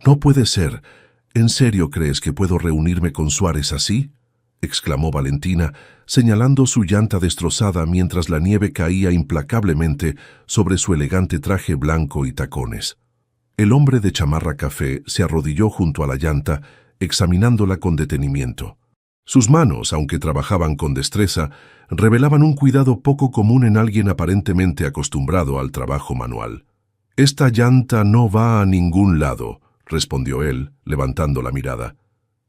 No puede ser. ¿En serio crees que puedo reunirme con Suárez así?, exclamó Valentina, señalando su llanta destrozada mientras la nieve caía implacablemente sobre su elegante traje blanco y tacones. El hombre de chamarra café se arrodilló junto a la llanta, examinándola con detenimiento. Sus manos, aunque trabajaban con destreza, revelaban un cuidado poco común en alguien aparentemente acostumbrado al trabajo manual. «Esta llanta no va a ningún lado», respondió él, levantando la mirada.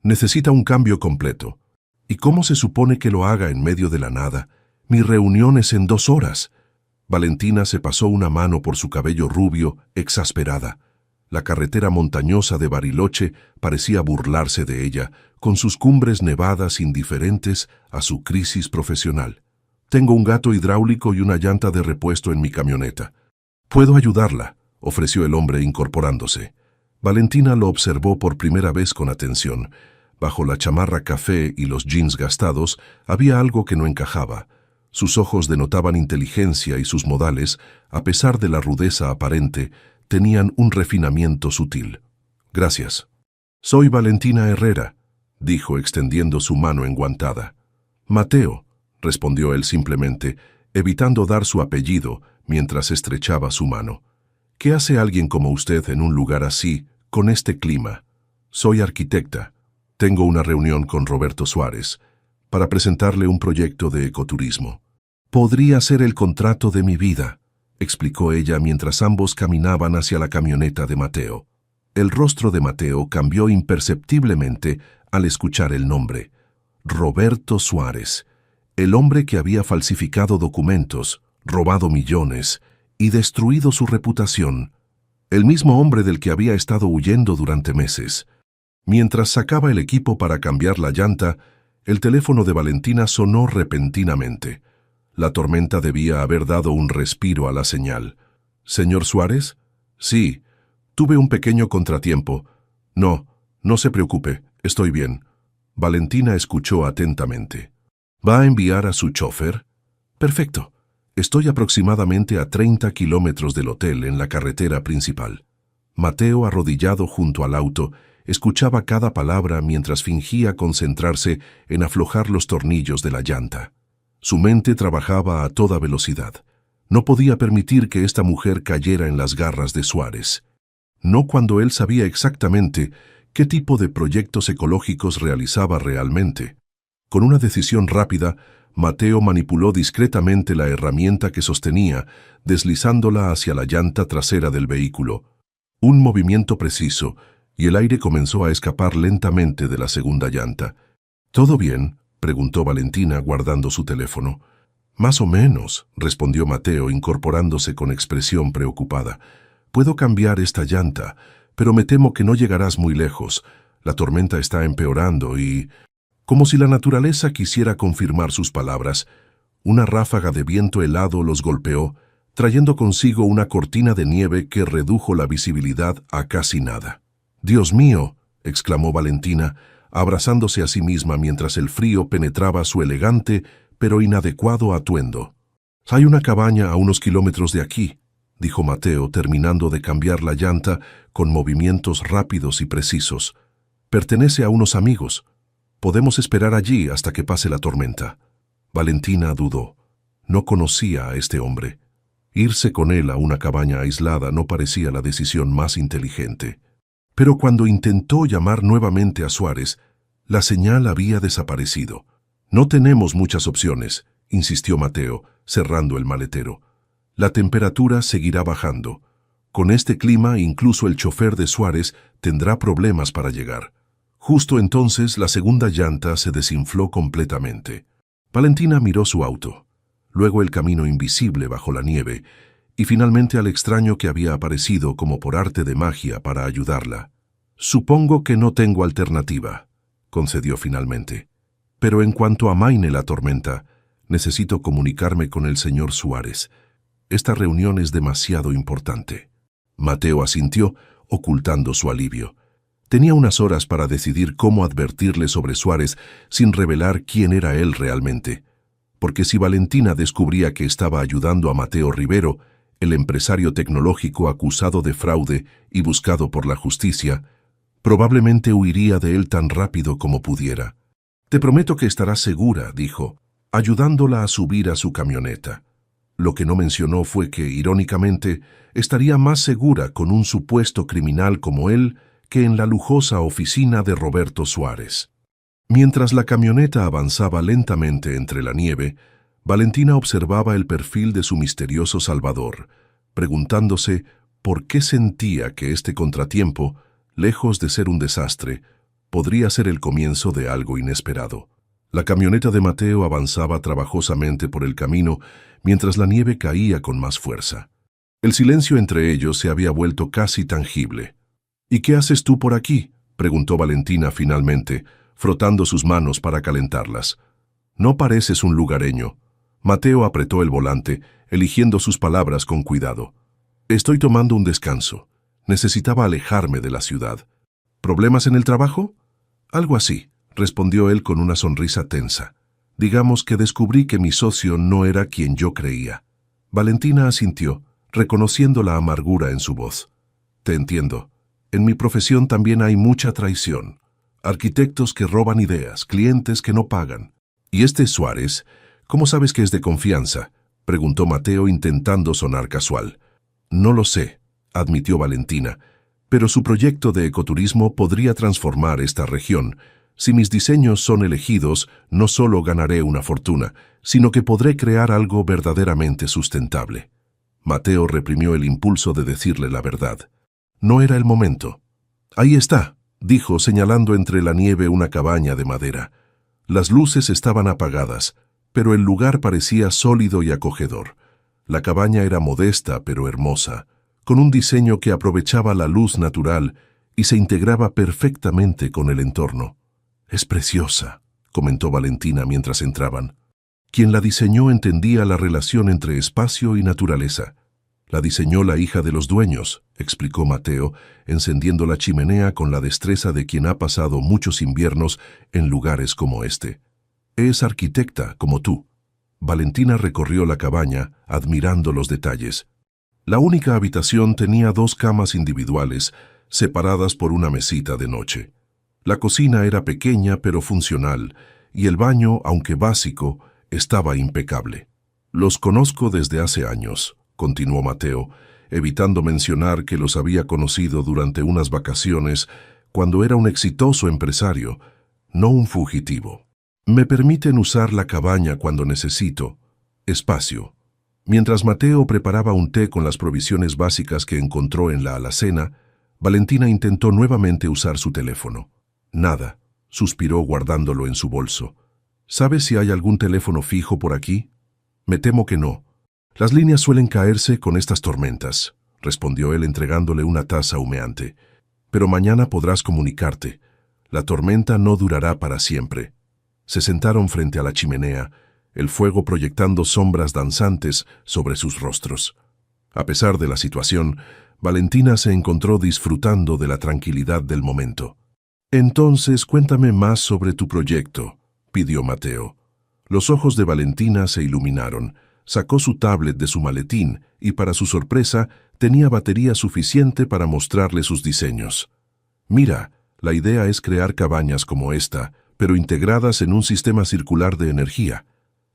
«Necesita un cambio completo. ¿Y cómo se supone que lo haga en medio de la nada? Mi reunión es en 2 horas». Valentina se pasó una mano por su cabello rubio, exasperada. La carretera montañosa de Bariloche parecía burlarse de ella, con sus cumbres nevadas indiferentes a su crisis profesional. «Tengo un gato hidráulico y una llanta de repuesto en mi camioneta. «Puedo ayudarla», ofreció el hombre incorporándose. Valentina lo observó por primera vez con atención. Bajo la chamarra café y los jeans gastados había algo que no encajaba. Sus ojos denotaban inteligencia y sus modales, a pesar de la rudeza aparente, tenían un refinamiento sutil. «Gracias». «Soy Valentina Herrera», dijo extendiendo su mano enguantada. «Mateo», respondió él simplemente, evitando dar su apellido mientras estrechaba su mano. «¿Qué hace alguien como usted en un lugar así, con este clima?» «Soy arquitecta. Tengo una reunión con Roberto Suárez para presentarle un proyecto de ecoturismo». «Podría ser el contrato de mi vida», explicó ella mientras ambos caminaban hacia la camioneta de Mateo. El rostro de Mateo cambió imperceptiblemente al escuchar el nombre. Roberto Suárez, el hombre que había falsificado documentos, robado millones y destruido su reputación. El mismo hombre del que había estado huyendo durante meses. Mientras sacaba el equipo para cambiar la llanta, el teléfono de Valentina sonó repentinamente. La tormenta debía haber dado un respiro a la señal. «¿Señor Suárez?» «Sí. Tuve un pequeño contratiempo». «No, no se preocupe, estoy bien». Valentina escuchó atentamente. «¿Va a enviar a su chofer?» «Perfecto. Estoy aproximadamente a 30 kilómetros del hotel en la carretera principal». Mateo, arrodillado junto al auto, escuchaba cada palabra mientras fingía concentrarse en aflojar los tornillos de la llanta. Su mente trabajaba a toda velocidad. No podía permitir que esta mujer cayera en las garras de Suárez. No cuando él sabía exactamente qué tipo de proyectos ecológicos realizaba realmente. Con una decisión rápida, Mateo manipuló discretamente la herramienta que sostenía, deslizándola hacia la llanta trasera del vehículo. Un movimiento preciso, y el aire comenzó a escapar lentamente de la segunda llanta. «¿Todo bien?», preguntó Valentina guardando su teléfono. «Más o menos», respondió Mateo incorporándose con expresión preocupada. «Puedo cambiar esta llanta, pero me temo que no llegarás muy lejos. La tormenta está empeorando y...» Como si la naturaleza quisiera confirmar sus palabras, una ráfaga de viento helado los golpeó, trayendo consigo una cortina de nieve que redujo la visibilidad a casi nada. «¡Dios mío!», exclamó Valentina, abrazándose a sí misma mientras el frío penetraba su elegante pero inadecuado atuendo. «Hay una cabaña a unos kilómetros de aquí», dijo Mateo, terminando de cambiar la llanta con movimientos rápidos y precisos. «Pertenece a unos amigos. Podemos esperar allí hasta que pase la tormenta». Valentina dudó. No conocía a este hombre. Irse con él a una cabaña aislada no parecía la decisión más inteligente. Pero cuando intentó llamar nuevamente a Suárez, la señal había desaparecido. «No tenemos muchas opciones», insistió Mateo, cerrando el maletero. «La temperatura seguirá bajando. Con este clima, incluso el chofer de Suárez tendrá problemas para llegar». Justo entonces, la segunda llanta se desinfló completamente. Valentina miró su auto, luego el camino invisible bajo la nieve, y finalmente al extraño que había aparecido como por arte de magia para ayudarla. «Supongo que no tengo alternativa», concedió finalmente. «Pero en cuanto amaine la tormenta, necesito comunicarme con el señor Suárez. Esta reunión es demasiado importante». Mateo asintió, ocultando su alivio. Tenía unas horas para decidir cómo advertirle sobre Suárez sin revelar quién era él realmente. Porque si Valentina descubría que estaba ayudando a Mateo Rivero, el empresario tecnológico acusado de fraude y buscado por la justicia, Probablemente huiría de él tan rápido como pudiera. «Te prometo que estarás segura», dijo, ayudándola a subir a su camioneta. Lo que no mencionó fue que, irónicamente, estaría más segura con un supuesto criminal como él que en la lujosa oficina de Roberto Suárez. Mientras la camioneta avanzaba lentamente entre la nieve, Valentina observaba el perfil de su misterioso salvador, preguntándose por qué sentía que este contratiempo, lejos de ser un desastre, podría ser el comienzo de algo inesperado. La camioneta de Mateo avanzaba trabajosamente por el camino mientras la nieve caía con más fuerza. El silencio entre ellos se había vuelto casi tangible. «¿Y qué haces tú por aquí?», preguntó Valentina finalmente, frotando sus manos para calentarlas. «No pareces un lugareño». Mateo apretó el volante, eligiendo sus palabras con cuidado. «Estoy tomando un descanso. Necesitaba alejarme de la ciudad». «¿Problemas en el trabajo?». «Algo así», respondió él con una sonrisa tensa. «Digamos que descubrí que mi socio no era quien yo creía». Valentina asintió, reconociendo la amargura en su voz. «Te entiendo. En mi profesión también hay mucha traición. Arquitectos que roban ideas, clientes que no pagan. ¿Y este Suárez? ¿Cómo sabes que es de confianza?», preguntó Mateo intentando sonar casual. «No lo sé», admitió Valentina, «pero su proyecto de ecoturismo podría transformar esta región. Si mis diseños son elegidos, no solo ganaré una fortuna, sino que podré crear algo verdaderamente sustentable». Mateo reprimió el impulso de decirle la verdad. No era el momento. «Ahí está», dijo señalando entre la nieve una cabaña de madera. Las luces estaban apagadas, pero el lugar parecía sólido y acogedor. La cabaña era modesta pero hermosa, con un diseño que aprovechaba la luz natural y se integraba perfectamente con el entorno. «Es preciosa», comentó Valentina mientras entraban. Quien la diseñó entendía la relación entre espacio y naturaleza. «La diseñó la hija de los dueños», explicó Mateo, encendiendo la chimenea con la destreza de quien ha pasado muchos inviernos en lugares como este. «Es arquitecta, como tú». Valentina recorrió la cabaña, admirando los detalles. La única habitación tenía 2 camas individuales, separadas por una mesita de noche. La cocina era pequeña pero funcional, y el baño, aunque básico, estaba impecable. «Los conozco desde hace años», continuó Mateo, evitando mencionar que los había conocido durante unas vacaciones cuando era un exitoso empresario, no un fugitivo. «Me permiten usar la cabaña cuando necesito espacio». Mientras Mateo preparaba un té con las provisiones básicas que encontró en la alacena, Valentina intentó nuevamente usar su teléfono. «Nada», suspiró guardándolo en su bolso. «¿Sabes si hay algún teléfono fijo por aquí?». «Me temo que no. Las líneas suelen caerse con estas tormentas», respondió él entregándole una taza humeante. «Pero mañana podrás comunicarte. La tormenta no durará para siempre». Se sentaron frente a la chimenea, el fuego proyectando sombras danzantes sobre sus rostros. A pesar de la situación, Valentina se encontró disfrutando de la tranquilidad del momento. «Entonces, cuéntame más sobre tu proyecto», pidió Mateo. Los ojos de Valentina se iluminaron. Sacó su tablet de su maletín y, para su sorpresa, tenía batería suficiente para mostrarle sus diseños. «Mira, la idea es crear cabañas como esta, pero integradas en un sistema circular de energía»,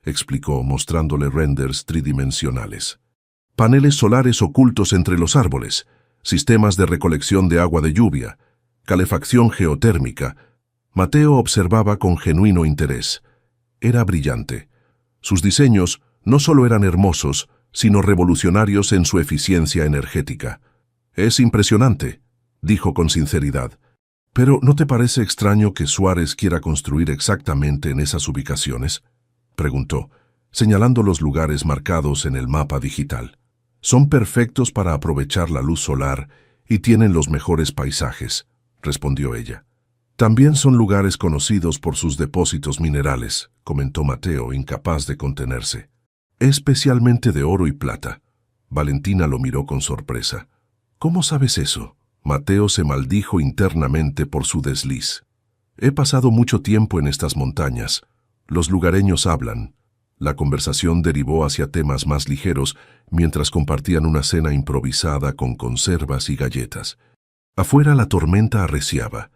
explicó mostrándole renders tridimensionales. «Paneles solares ocultos entre los árboles, sistemas de recolección de agua de lluvia, calefacción geotérmica». Mateo observaba con genuino interés. Era brillante. Sus diseños no solo eran hermosos, sino revolucionarios en su eficiencia energética. «Es impresionante», dijo con sinceridad. «Pero ¿no te parece extraño que Suárez quiera construir exactamente en esas ubicaciones?», preguntó, señalando los lugares marcados en el mapa digital. «Son perfectos para aprovechar la luz solar y tienen los mejores paisajes», respondió ella. «También son lugares conocidos por sus depósitos minerales», comentó Mateo, incapaz de contenerse. «Especialmente de oro y plata». Valentina lo miró con sorpresa. «¿Cómo sabes eso?». Mateo se maldijo internamente por su desliz. «He pasado mucho tiempo en estas montañas. Los lugareños hablan». La conversación derivó hacia temas más ligeros mientras compartían una cena improvisada con conservas y galletas. Afuera la tormenta arreciaba,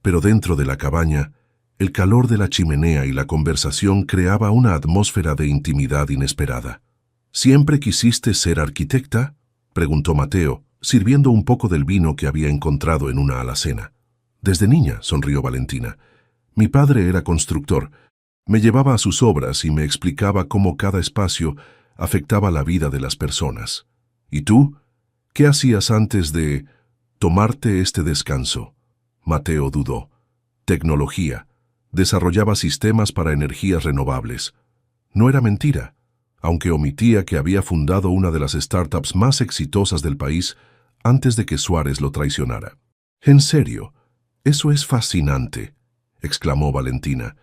pero dentro de la cabaña, el calor de la chimenea y la conversación creaba una atmósfera de intimidad inesperada. ¿Siempre quisiste ser arquitecta?, preguntó Mateo, sirviendo un poco del vino que había encontrado en una alacena. Desde niña, sonrió Valentina. Mi padre era constructor. Me llevaba a sus obras y me explicaba cómo cada espacio afectaba la vida de las personas. ¿Y tú? ¿Qué hacías antes de tomarte este descanso? Mateo dudó. Tecnología. Desarrollaba sistemas para energías renovables. No era mentira, aunque omitía que había fundado una de las startups más exitosas del país antes de que Suárez lo traicionara. En serio, eso es fascinante, exclamó Valentina.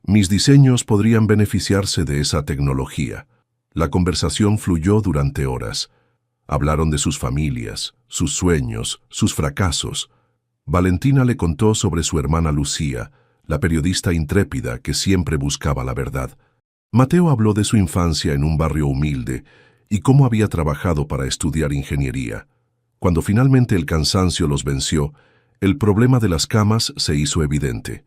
Mis diseños podrían beneficiarse de esa tecnología. La conversación fluyó durante horas. Hablaron de sus familias, sus sueños, sus fracasos. Valentina le contó sobre su hermana Lucía, la periodista intrépida que siempre buscaba la verdad. Mateo habló de su infancia en un barrio humilde y cómo había trabajado para estudiar ingeniería. Cuando finalmente el cansancio los venció, el problema de las camas se hizo evidente.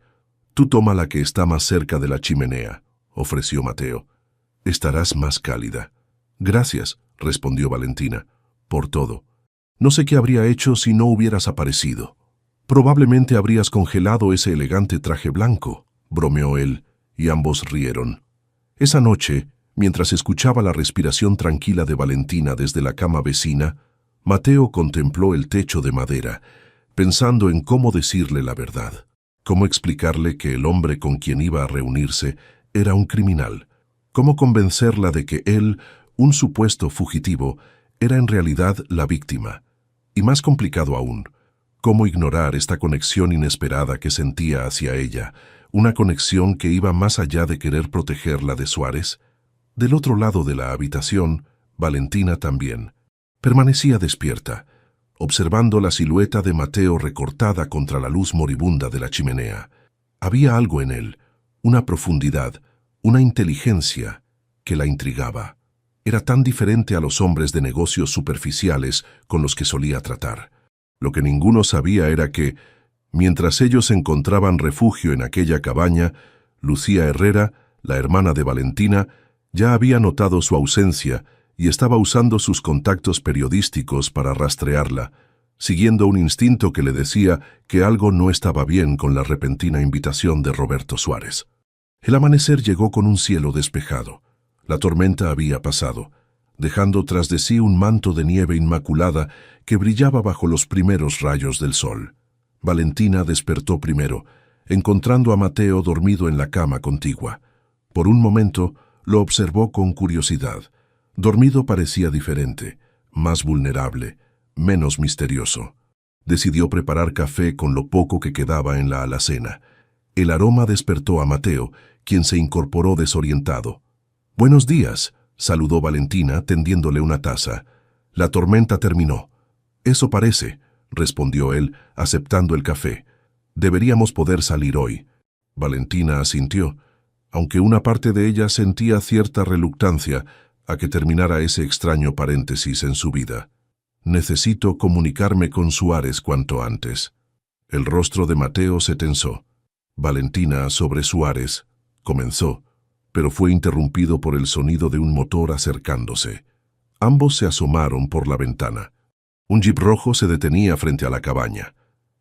Tú toma la que está más cerca de la chimenea, ofreció Mateo. Estarás más cálida. Gracias, respondió Valentina, por todo. No sé qué habría hecho si no hubieras aparecido. Probablemente habrías congelado ese elegante traje blanco, bromeó él, y ambos rieron. Esa noche, mientras escuchaba la respiración tranquila de Valentina desde la cama vecina, Mateo contempló el techo de madera, pensando en cómo decirle la verdad, cómo explicarle que el hombre con quien iba a reunirse era un criminal, cómo convencerla de que él, un supuesto fugitivo, era en realidad la víctima. Y más complicado aún, cómo ignorar esta conexión inesperada que sentía hacia ella, una conexión que iba más allá de querer protegerla de Suárez. Del otro lado de la habitación, Valentina también. Permanecía despierta, observando la silueta de Mateo recortada contra la luz moribunda de la chimenea. Había algo en él, una profundidad, una inteligencia que la intrigaba. Era tan diferente a los hombres de negocios superficiales con los que solía tratar. Lo que ninguno sabía era que, mientras ellos encontraban refugio en aquella cabaña, Lucía Herrera, la hermana de Valentina, ya había notado su ausencia y estaba usando sus contactos periodísticos para rastrearla, siguiendo un instinto que le decía que algo no estaba bien con la repentina invitación de Roberto Suárez. El amanecer llegó con un cielo despejado. La tormenta había pasado, dejando tras de sí un manto de nieve inmaculada que brillaba bajo los primeros rayos del sol. Valentina despertó primero, encontrando a Mateo dormido en la cama contigua. Por un momento lo observó con curiosidad. Dormido parecía diferente, más vulnerable, menos misterioso. Decidió preparar café con lo poco que quedaba en la alacena. El aroma despertó a Mateo, quien se incorporó desorientado. «Buenos días», saludó Valentina tendiéndole una taza. «La tormenta terminó». «Eso parece», respondió él, aceptando el café. «Deberíamos poder salir hoy». Valentina asintió, aunque una parte de ella sentía cierta reluctancia a que terminara ese extraño paréntesis en su vida. «Necesito comunicarme con Suárez cuanto antes». El rostro de Mateo se tensó. Valentina, sobre Suárez, comenzó, pero fue interrumpido por el sonido de un motor acercándose. Ambos se asomaron por la ventana. Un jeep rojo se detenía frente a la cabaña.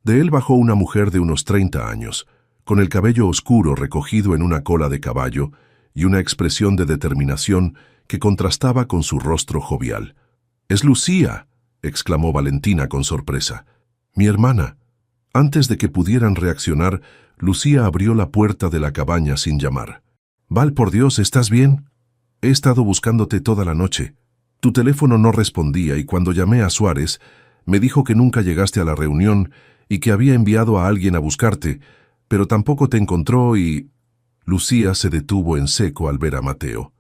De él bajó una mujer de unos 30 años, con el cabello oscuro recogido en una cola de caballo y una expresión de determinación que contrastaba con su rostro jovial. «¡Es Lucía!», exclamó Valentina con sorpresa. «Mi hermana». Antes de que pudieran reaccionar, Lucía abrió la puerta de la cabaña sin llamar. «Val, por Dios, ¿estás bien? He estado buscándote toda la noche. Tu teléfono no respondía y cuando llamé a Suárez, me dijo que nunca llegaste a la reunión y que había enviado a alguien a buscarte, pero tampoco te encontró y...» Lucía se detuvo en seco al ver a Mateo.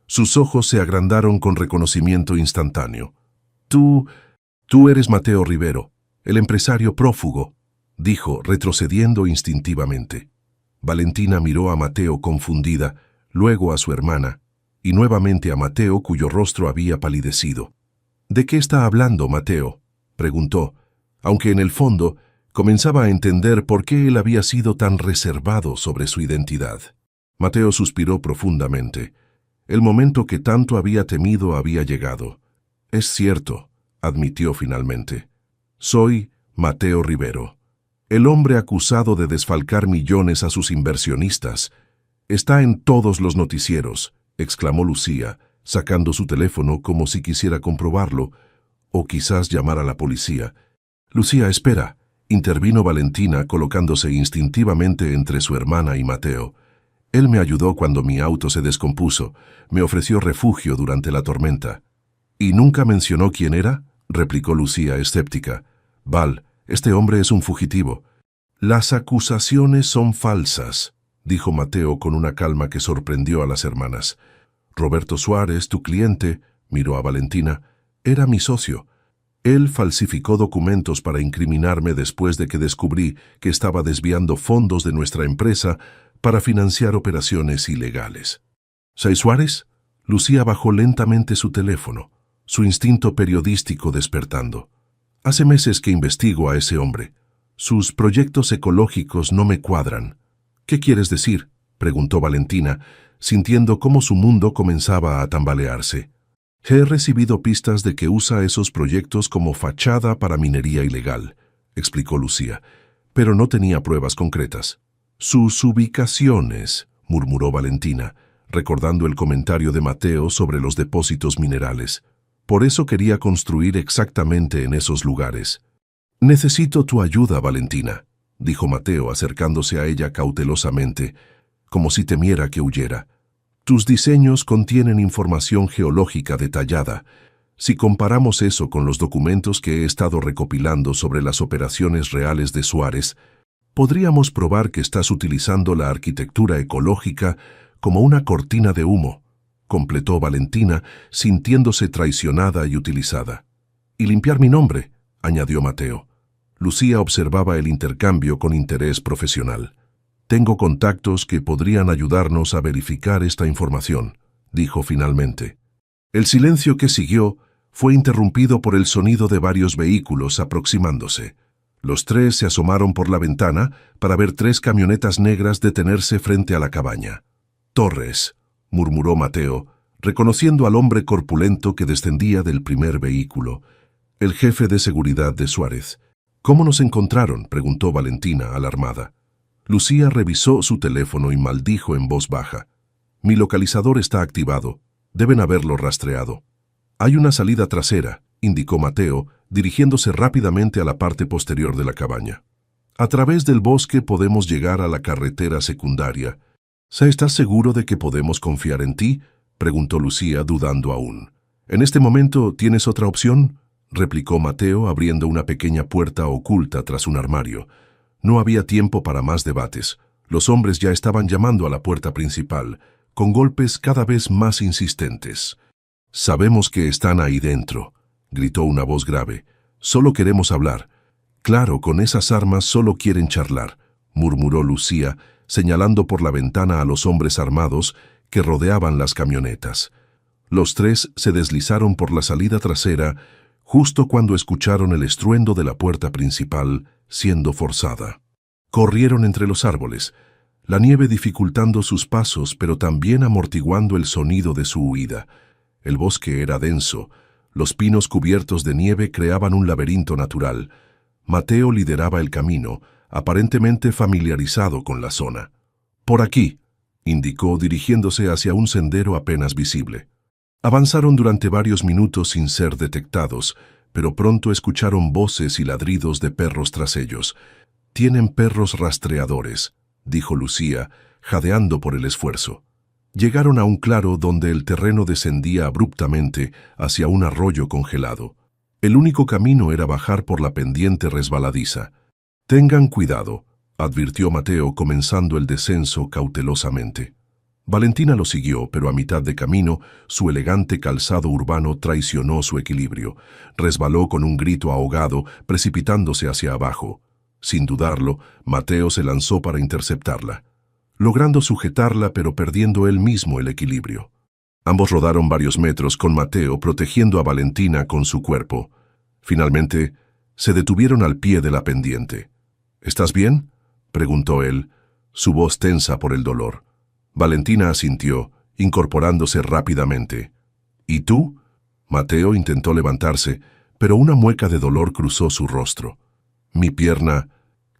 Sus ojos se agrandaron con reconocimiento instantáneo. Tú eres Mateo Rivero, el empresario prófugo», dijo, retrocediendo instintivamente. Valentina miró a Mateo confundida, luego a su hermana, y nuevamente a Mateo cuyo rostro había palidecido. «¿De qué está hablando, Mateo?», preguntó. aunque en el fondo comenzaba a entender por qué él había sido tan reservado sobre su identidad. Mateo suspiró profundamente. El momento que tanto había temido había llegado. «Es cierto», admitió finalmente. «Soy Mateo Rivero, el hombre acusado de desfalcar millones a sus inversionistas. Está en todos los noticieros», exclamó Lucía, sacando su teléfono como si quisiera comprobarlo, o quizás llamar a la policía. «Lucía, espera», intervino Valentina colocándose instintivamente entre su hermana y Mateo. «Él me ayudó cuando mi auto se descompuso, me ofreció refugio durante la tormenta». «¿Y nunca mencionó quién era?», replicó Lucía escéptica. «Val, este hombre es un fugitivo». «Las acusaciones son falsas», dijo Mateo con una calma que sorprendió a las hermanas. «Roberto Suárez, tu cliente», miró a Valentina, «era mi socio. Él falsificó documentos para incriminarme después de que descubrí que estaba desviando fondos de nuestra empresa para financiar operaciones ilegales». «¿Soy Suárez?». Lucía bajó lentamente su teléfono, su instinto periodístico despertando. «Hace meses que investigo a ese hombre. Sus proyectos ecológicos no me cuadran». «¿Qué quieres decir?», preguntó Valentina, sintiendo cómo su mundo comenzaba a tambalearse. «He recibido pistas de que usa esos proyectos como fachada para minería ilegal», explicó Lucía, «pero no tenía pruebas concretas». «Sus ubicaciones», murmuró Valentina, recordando el comentario de Mateo sobre los depósitos minerales. «Por eso quería construir exactamente en esos lugares». «Necesito tu ayuda, Valentina», dijo Mateo acercándose a ella cautelosamente, como si temiera que huyera. «Tus diseños contienen información geológica detallada. Si comparamos eso con los documentos que he estado recopilando sobre las operaciones reales de Suárez, podríamos probar que estás utilizando la arquitectura ecológica como una cortina de humo», completó Valentina, sintiéndose traicionada y utilizada. «Y limpiar mi nombre», añadió Mateo. Lucía observaba el intercambio con interés profesional. «Tengo contactos que podrían ayudarnos a verificar esta información», dijo finalmente. El silencio que siguió fue interrumpido por el sonido de varios vehículos aproximándose. Los tres se asomaron por la ventana para ver 3 camionetas negras detenerse frente a la cabaña. «Torres», murmuró Mateo, reconociendo al hombre corpulento que descendía del primer vehículo. «El jefe de seguridad de Suárez». «¿Cómo nos encontraron?», preguntó Valentina, alarmada. Lucía revisó su teléfono y maldijo en voz baja. «Mi localizador está activado. Deben haberlo rastreado». «Hay una salida trasera», indicó Mateo, dirigiéndose rápidamente a la parte posterior de la cabaña. «A través del bosque podemos llegar a la carretera secundaria». «¿Estás seguro de que podemos confiar en ti?», preguntó Lucía, dudando aún. «¿En este momento tienes otra opción?», replicó Mateo, abriendo una pequeña puerta oculta tras un armario. No había tiempo para más debates. Los hombres ya estaban llamando a la puerta principal, con golpes cada vez más insistentes. «Sabemos que están ahí dentro», gritó una voz grave. «Solo queremos hablar». «Claro, con esas armas solo quieren charlar», murmuró Lucía, señalando por la ventana a los hombres armados que rodeaban las camionetas. Los 3 se deslizaron por la salida trasera justo cuando escucharon el estruendo de la puerta principal siendo forzada. Corrieron entre los árboles, la nieve dificultando sus pasos pero también amortiguando el sonido de su huida. El bosque era denso, los pinos cubiertos de nieve creaban un laberinto natural. Mateo lideraba el camino, aparentemente familiarizado con la zona. «Por aquí», indicó dirigiéndose hacia un sendero apenas visible. Avanzaron durante varios minutos sin ser detectados, pero pronto escucharon voces y ladridos de perros tras ellos. «Tienen perros rastreadores», dijo Lucía, jadeando por el esfuerzo. Llegaron a un claro donde el terreno descendía abruptamente hacia un arroyo congelado. El único camino era bajar por la pendiente resbaladiza. «Tengan cuidado», advirtió Mateo, comenzando el descenso cautelosamente. Valentina lo siguió, pero a mitad de camino, su elegante calzado urbano traicionó su equilibrio. Resbaló con un grito ahogado, precipitándose hacia abajo. Sin dudarlo, Mateo se lanzó para interceptarla, logrando sujetarla pero perdiendo él mismo el equilibrio. Ambos rodaron varios metros con Mateo protegiendo a Valentina con su cuerpo. Finalmente, Se detuvieron al pie de la pendiente. ¿Estás bien?, preguntó él, su voz tensa por el dolor. Valentina asintió, incorporándose rápidamente. ¿Y tú? Mateo intentó levantarse, pero una mueca de dolor cruzó su rostro. Mi pierna,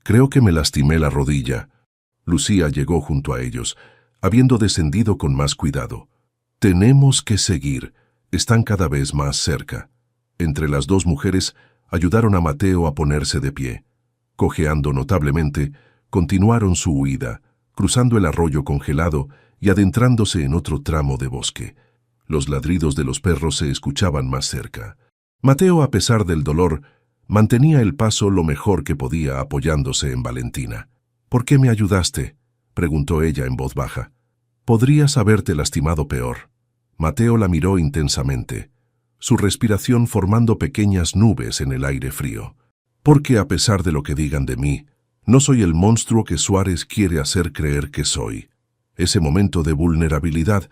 creo que me lastimé la rodilla. Lucía llegó junto a ellos, habiendo descendido con más cuidado. Tenemos que seguir. Están cada vez más cerca. Entre las dos mujeres ayudaron a Mateo a ponerse de pie. Cojeando notablemente, continuaron su huida, cruzando el arroyo congelado y adentrándose en otro tramo de bosque. Los ladridos de los perros se escuchaban más cerca. Mateo, a pesar del dolor, mantenía el paso lo mejor que podía apoyándose en Valentina. ¿Por qué me ayudaste?, preguntó ella en voz baja. Podrías haberte lastimado peor. Mateo la miró intensamente, su respiración formando pequeñas nubes en el aire frío. Porque a pesar de lo que digan de mí, no soy el monstruo que Suárez quiere hacer creer que soy. Ese momento de vulnerabilidad,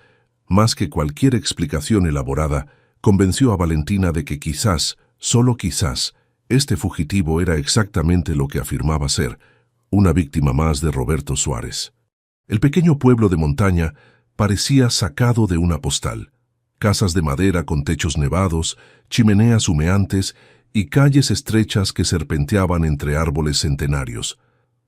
más que cualquier explicación elaborada, convenció a Valentina de que quizás, solo quizás, este fugitivo era exactamente lo que afirmaba ser, una víctima más de Roberto Suárez. El pequeño pueblo de montaña parecía sacado de una postal. Casas de madera con techos nevados, chimeneas humeantes y calles estrechas que serpenteaban entre árboles centenarios.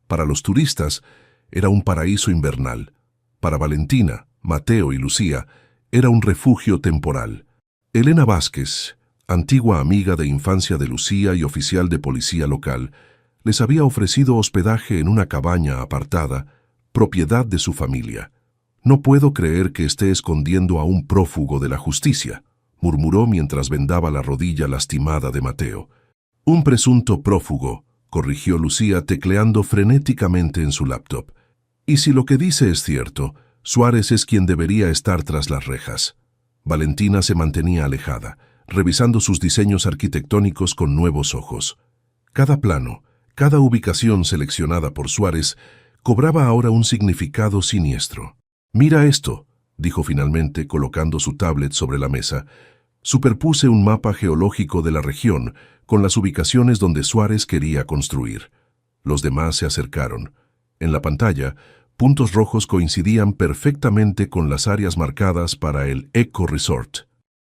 Para los turistas era un paraíso invernal. Para Valentina, Mateo y Lucía era un refugio temporal. Elena Vázquez, antigua amiga de infancia de Lucía y oficial de policía local, les había ofrecido hospedaje en una cabaña apartada, propiedad de su familia. No puedo creer que esté escondiendo a un prófugo de la justicia, murmuró mientras vendaba la rodilla lastimada de Mateo. Un presunto prófugo, corrigió Lucía tecleando frenéticamente en su laptop. Y si lo que dice es cierto, Suárez es quien debería estar tras las rejas. Valentina se mantenía alejada, revisando sus diseños arquitectónicos con nuevos ojos. Cada plano, cada ubicación seleccionada por Suárez, cobraba ahora un significado siniestro. «Mira esto», dijo finalmente colocando su tablet sobre la mesa. Superpuse un mapa geológico de la región con las ubicaciones donde Suárez quería construir. Los demás se acercaron. En la pantalla, puntos rojos coincidían perfectamente con las áreas marcadas para el Eco Resort.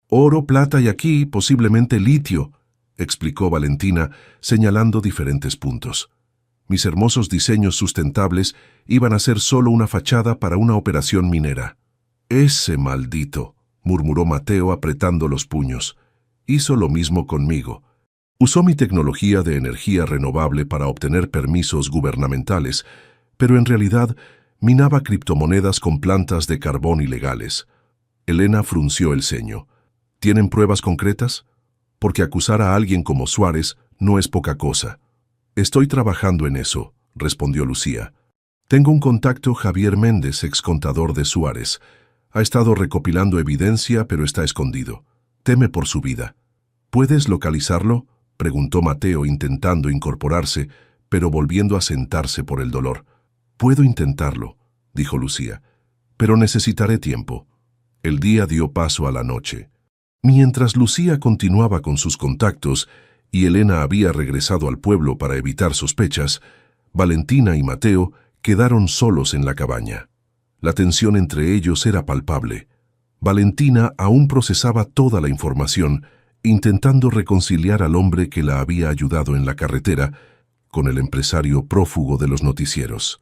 «Oro, plata y aquí, posiblemente litio», explicó Valentina, señalando diferentes puntos. Mis hermosos diseños sustentables iban a ser solo una fachada para una operación minera. «Ese maldito», murmuró Mateo apretando los puños. «Hizo lo mismo conmigo. Usó mi tecnología de energía renovable para obtener permisos gubernamentales, pero en realidad minaba criptomonedas con plantas de carbón ilegales». Elena frunció el ceño. «¿Tienen pruebas concretas? Porque acusar a alguien como Suárez no es poca cosa». «Estoy trabajando en eso», respondió Lucía. «Tengo un contacto, Javier Méndez, excontador de Suárez. Ha estado recopilando evidencia, pero está escondido. Teme por su vida». «¿Puedes localizarlo?», preguntó Mateo intentando incorporarse, pero volviendo a sentarse por el dolor. «Puedo intentarlo», dijo Lucía, «pero necesitaré tiempo». El día dio paso a la noche. Mientras Lucía continuaba con sus contactos y Elena había regresado al pueblo para evitar sospechas, Valentina y Mateo quedaron solos en la cabaña. La tensión entre ellos era palpable. Valentina aún procesaba toda la información, intentando reconciliar al hombre que la había ayudado en la carretera con el empresario prófugo de los noticieros.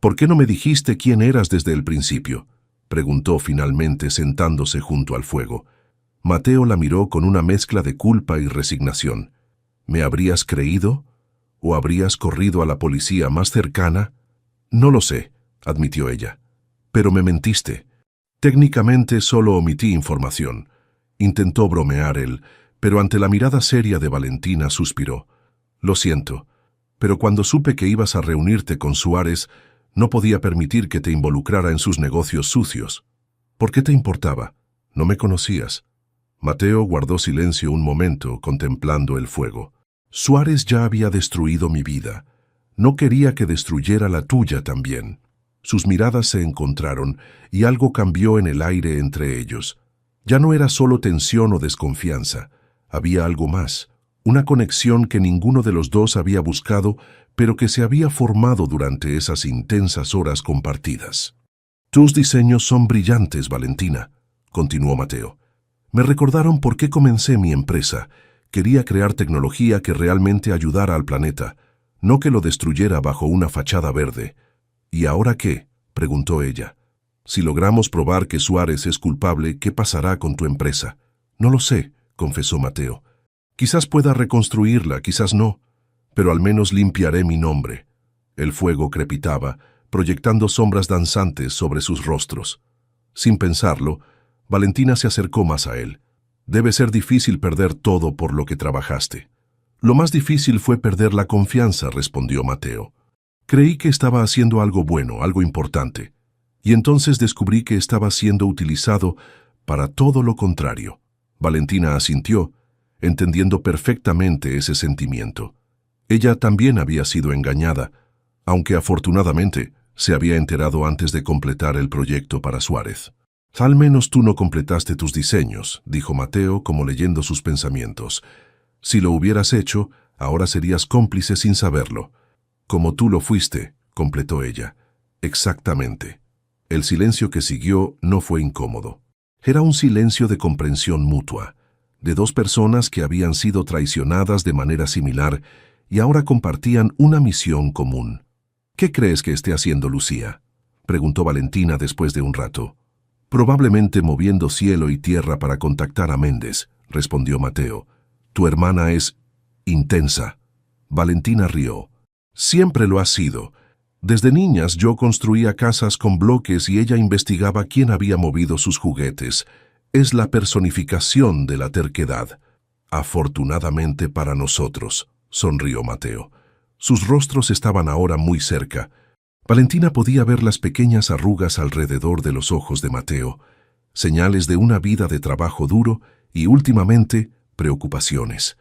«¿Por qué no me dijiste quién eras desde el principio?», preguntó finalmente sentándose junto al fuego. Mateo la miró con una mezcla de culpa y resignación. «¿Me habrías creído? ¿O habrías corrido a la policía más cercana?» «No lo sé», admitió ella. «Pero me mentiste. Técnicamente solo omití información». Intentó bromear él, pero ante la mirada seria de Valentina suspiró. «Lo siento, pero cuando supe que ibas a reunirte con Suárez, no podía permitir que te involucrara en sus negocios sucios». «¿Por qué te importaba? No me conocías». Mateo guardó silencio un momento, contemplando el fuego. «Suárez ya había destruido mi vida. No quería que destruyera la tuya también». Sus miradas se encontraron y algo cambió en el aire entre ellos. Ya no era solo tensión o desconfianza. Había algo más, Una conexión que ninguno de los dos había buscado, pero que se había formado durante esas intensas horas compartidas. «Tus diseños son brillantes, Valentina», continuó Mateo. «Me recordaron por qué comencé mi empresa. Quería crear tecnología que realmente ayudara al planeta, no que lo destruyera bajo una fachada verde». «¿Y ahora qué?», preguntó ella. «Si logramos probar que Suárez es culpable, ¿qué pasará con tu empresa?» «No lo sé», confesó Mateo. «Quizás pueda reconstruirla, quizás no, pero al menos limpiaré mi nombre». El fuego crepitaba, proyectando sombras danzantes sobre sus rostros. Sin pensarlo, Valentina se acercó más a él. «Debe ser difícil perder todo por lo que trabajaste». «Lo más difícil fue perder la confianza», respondió Mateo. «Creí que estaba haciendo algo bueno, algo importante, y entonces descubrí que estaba siendo utilizado para todo lo contrario». Valentina asintió, entendiendo perfectamente ese sentimiento. Ella también había sido engañada, aunque afortunadamente se había enterado antes de completar el proyecto para Suárez. «Al menos tú no completaste tus diseños», dijo Mateo como leyendo sus pensamientos. «Si lo hubieras hecho, ahora serías cómplice sin saberlo». «Como tú lo fuiste», completó ella. «Exactamente». El silencio que siguió no fue incómodo. Era un silencio de comprensión mutua, de dos personas que habían sido traicionadas de manera similar y ahora compartían una misión común. «¿Qué crees que esté haciendo Lucía?», preguntó Valentina después de un rato. «Probablemente moviendo cielo y tierra para contactar a Méndez», respondió Mateo. «Tu hermana es intensa». Valentina rió. «Siempre lo ha sido. Desde niñas yo construía casas con bloques y ella investigaba quién había movido sus juguetes. Es la personificación de la terquedad». «Afortunadamente para nosotros», sonrió Mateo. Sus rostros estaban ahora muy cerca. Valentina podía ver las pequeñas arrugas alrededor de los ojos de Mateo, señales de una vida de trabajo duro y, últimamente, preocupaciones.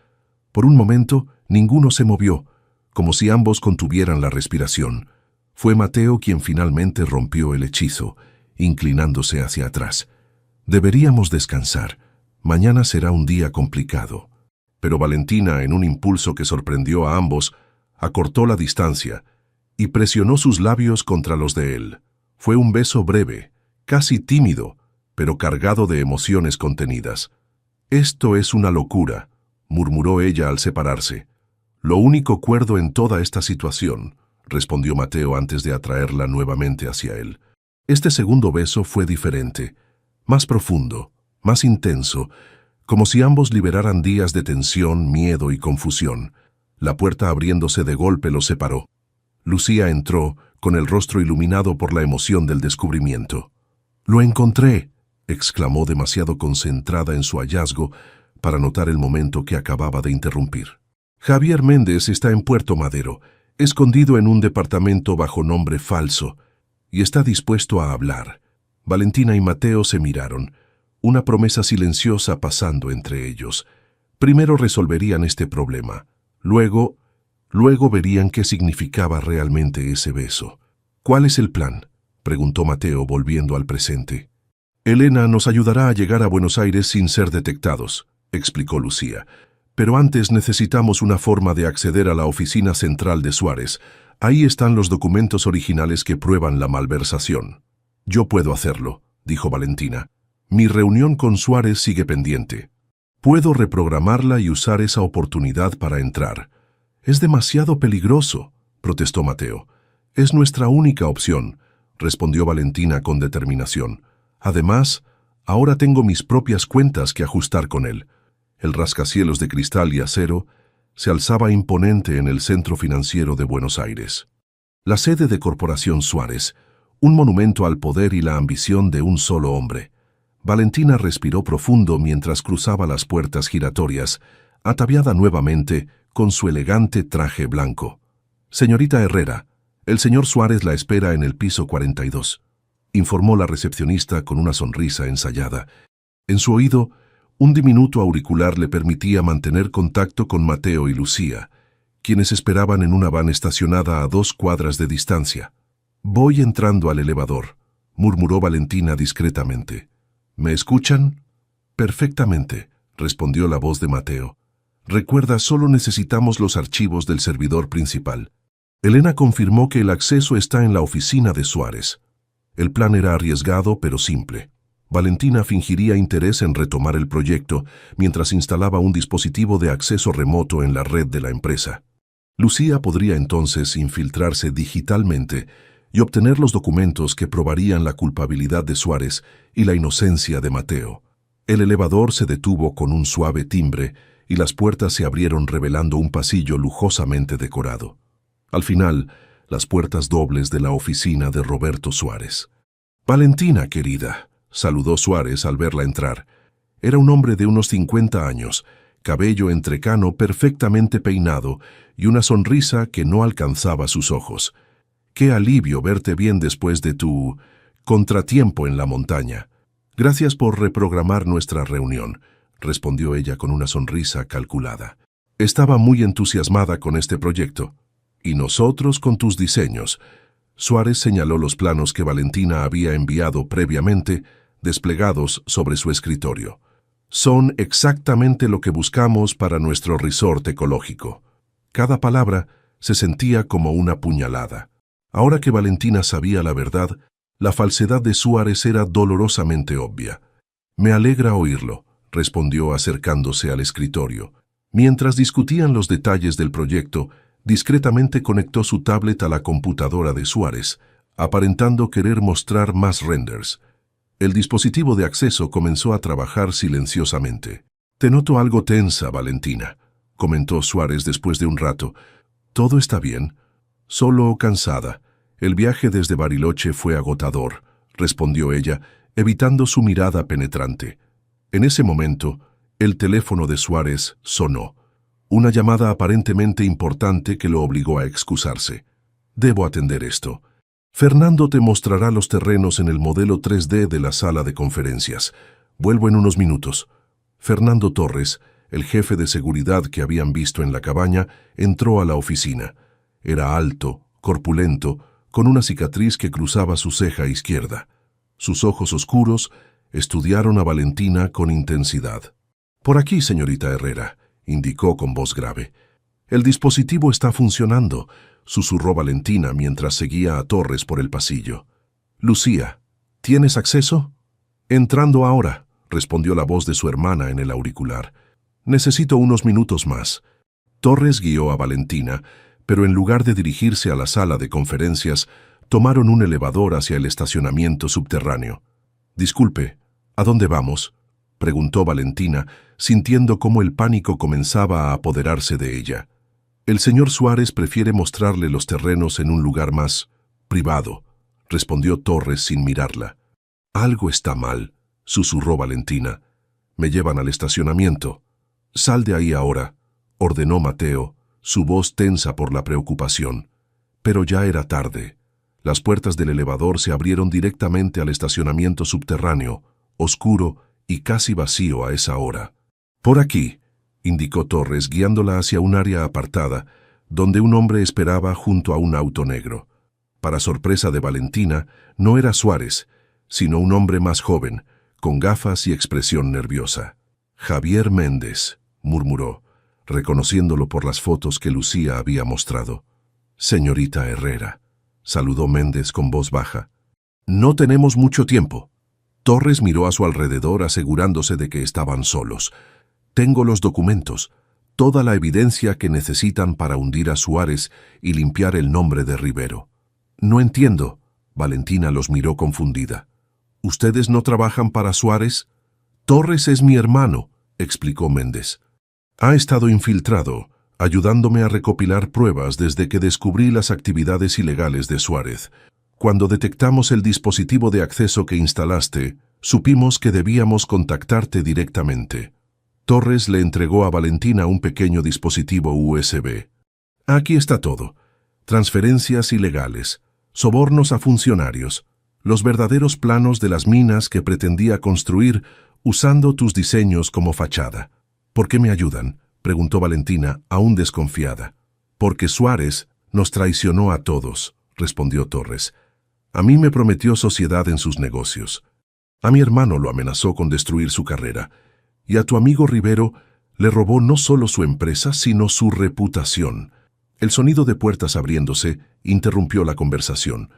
Por un momento, ninguno se movió, como si ambos contuvieran la respiración. Fue Mateo quien finalmente rompió el hechizo, inclinándose hacia atrás. «Deberíamos descansar. Mañana será un día complicado». Pero Valentina, en un impulso que sorprendió a ambos, acortó la distancia y presionó sus labios contra los de él. Fue un beso breve, casi tímido, pero cargado de emociones contenidas. «Esto es una locura», murmuró ella al separarse. «Lo único cuerdo en toda esta situación», respondió Mateo antes de atraerla nuevamente hacia él. Este segundo beso fue diferente, más profundo, más intenso, como si ambos liberaran días de tensión, miedo y confusión. La puerta abriéndose de golpe los separó. Lucía entró, con el rostro iluminado por la emoción del descubrimiento. «Lo encontré», exclamó demasiado concentrada en su hallazgo para notar el momento que acababa de interrumpir. «Javier Méndez está en Puerto Madero, escondido en un departamento bajo nombre falso, y está dispuesto a hablar». Valentina y Mateo se miraron, una promesa silenciosa pasando entre ellos. Primero resolverían este problema. Luego verían qué significaba realmente ese beso. «¿Cuál es el plan?», preguntó Mateo volviendo al presente. «Elena nos ayudará a llegar a Buenos Aires sin ser detectados», explicó Lucía. «Pero antes necesitamos una forma de acceder a la oficina central de Suárez. Ahí están los documentos originales que prueban la malversación». «Yo puedo hacerlo», dijo Valentina. «Mi reunión con Suárez sigue pendiente. Puedo reprogramarla y usar esa oportunidad para entrar». «Es demasiado peligroso», protestó Mateo. «Es nuestra única opción», respondió Valentina con determinación. «Además, ahora tengo mis propias cuentas que ajustar con él». El rascacielos de cristal y acero se alzaba imponente en el centro financiero de Buenos Aires. La sede de Corporación Suárez, un monumento al poder y la ambición de un solo hombre. Valentina respiró profundo mientras cruzaba las puertas giratorias, ataviada nuevamente con su elegante traje blanco. «Señorita Herrera, el señor Suárez la espera en el piso 42», informó la recepcionista con una sonrisa ensayada. En su oído, un diminuto auricular le permitía mantener contacto con Mateo y Lucía, quienes esperaban en una van estacionada a 2 cuadras de distancia. «Voy entrando al elevador», murmuró Valentina discretamente. «¿Me escuchan?» «Perfectamente», respondió la voz de Mateo. Recuerda, solo necesitamos los archivos del servidor principal. Elena confirmó que el acceso está en la oficina de Suárez. El plan era arriesgado pero simple. Valentina fingiría interés en retomar el proyecto mientras instalaba un dispositivo de acceso remoto en la red de la empresa. Lucía podría entonces infiltrarse digitalmente y obtener los documentos que probarían la culpabilidad de Suárez y la inocencia de Mateo. El elevador se detuvo con un suave timbre y las puertas se abrieron revelando un pasillo lujosamente decorado. Al final, las puertas dobles de la oficina de Roberto Suárez. «Valentina, querida», saludó Suárez al verla entrar. Era un hombre de unos 50 años, cabello entrecano perfectamente peinado y una sonrisa que no alcanzaba sus ojos. «Qué alivio verte bien después de tu contratiempo en la montaña. Gracias por reprogramar nuestra reunión», respondió ella con una sonrisa calculada. «Estaba muy entusiasmada con este proyecto. Y nosotros con tus diseños». Suárez señaló los planos que Valentina había enviado previamente, desplegados sobre su escritorio. «Son exactamente lo que buscamos para nuestro resort ecológico». Cada palabra se sentía como una puñalada. Ahora que Valentina sabía la verdad, la falsedad de Suárez era dolorosamente obvia. «Me alegra oírlo», respondió acercándose al escritorio. Mientras discutían los detalles del proyecto, discretamente conectó su tablet a la computadora de Suárez, aparentando querer mostrar más renders. El dispositivo de acceso comenzó a trabajar silenciosamente. «Te noto algo tensa, Valentina», comentó Suárez después de un rato. «¿Todo está bien?» «Solo cansada. El viaje desde Bariloche fue agotador», respondió ella, evitando su mirada penetrante. En ese momento, el teléfono de Suárez sonó. Una llamada aparentemente importante que lo obligó a excusarse. «Debo atender esto. Fernando te mostrará los terrenos en el modelo 3D de la sala de conferencias. Vuelvo en unos minutos». Fernando Torres, el jefe de seguridad que habían visto en la cabaña, entró a la oficina. Era alto, corpulento, con una cicatriz que cruzaba su ceja izquierda. Sus ojos oscuros estudiaron a Valentina con intensidad. «Por aquí, señorita Herrera», indicó con voz grave. «El dispositivo está funcionando», susurró Valentina mientras seguía a Torres por el pasillo. «Lucía, ¿tienes acceso?» «Entrando ahora», respondió la voz de su hermana en el auricular. «Necesito unos minutos más». Torres guió a Valentina, pero en lugar de dirigirse a la sala de conferencias, tomaron un elevador hacia el estacionamiento subterráneo. «Disculpe, ¿a dónde vamos?», preguntó Valentina, sintiendo cómo el pánico comenzaba a apoderarse de ella. «El señor Suárez prefiere mostrarle los terrenos en un lugar más privado», respondió Torres sin mirarla. «Algo está mal», susurró Valentina. «Me llevan al estacionamiento». «Sal de ahí ahora», ordenó Mateo, su voz tensa por la preocupación. Pero ya era tarde. Las puertas del elevador se abrieron directamente al estacionamiento subterráneo, oscuro y casi vacío a esa hora. «Por aquí», indicó Torres, guiándola hacia un área apartada, donde un hombre esperaba junto a un auto negro. Para sorpresa de Valentina, no era Suárez, sino un hombre más joven, con gafas y expresión nerviosa. «Javier Méndez», murmuró, reconociéndolo por las fotos que Lucía había mostrado. «Señorita Herrera», saludó Méndez con voz baja. «No tenemos mucho tiempo». Torres miró a su alrededor asegurándose de que estaban solos. «Tengo los documentos, toda la evidencia que necesitan para hundir a Suárez y limpiar el nombre de Rivero». «No entiendo», Valentina los miró confundida. «¿Ustedes no trabajan para Suárez?» «Torres es mi hermano», explicó Méndez. «Ha estado infiltrado, ayudándome a recopilar pruebas desde que descubrí las actividades ilegales de Suárez. Cuando detectamos el dispositivo de acceso que instalaste, supimos que debíamos contactarte directamente». Torres le entregó a Valentina un pequeño dispositivo USB. «Aquí está todo. Transferencias ilegales, sobornos a funcionarios, los verdaderos planos de las minas que pretendía construir usando tus diseños como fachada». «¿Por qué me ayudan?», preguntó Valentina, aún desconfiada. «Porque Suárez nos traicionó a todos», respondió Torres. «A mí me prometió sociedad en sus negocios. A mi hermano lo amenazó con destruir su carrera. Y a tu amigo Rivero Le robó no solo su empresa, sino su reputación. El sonido de puertas abriéndose interrumpió la conversación.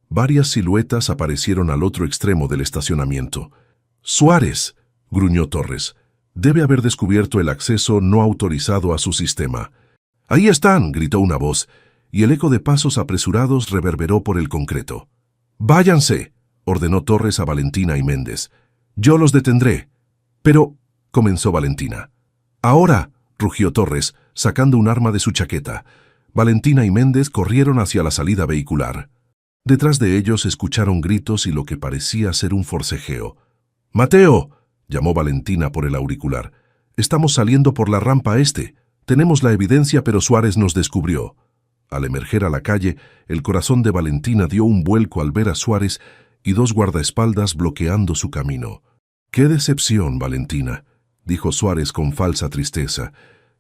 Varias siluetas aparecieron al otro extremo del estacionamiento. «Suárez», gruñó Torres. «Debe haber descubierto el acceso no autorizado a su sistema». «Ahí están», gritó una voz, y el eco de pasos apresurados reverberó por el concreto. «Váyanse», ordenó Torres a Valentina y Méndez. «Yo los detendré». «Pero», comenzó Valentina. «Ahora», rugió Torres, sacando un arma de su chaqueta. Valentina y Méndez corrieron hacia la salida vehicular. Detrás de ellos escucharon gritos y lo que parecía ser un forcejeo. «¡Mateo!», llamó Valentina por el auricular. «Estamos saliendo por la rampa este. Tenemos la evidencia, pero Suárez nos descubrió». Al emerger a la calle, el corazón de Valentina dio un vuelco al ver a Suárez y dos guardaespaldas bloqueando su camino. «¡Qué decepción, Valentina!», dijo Suárez con falsa tristeza.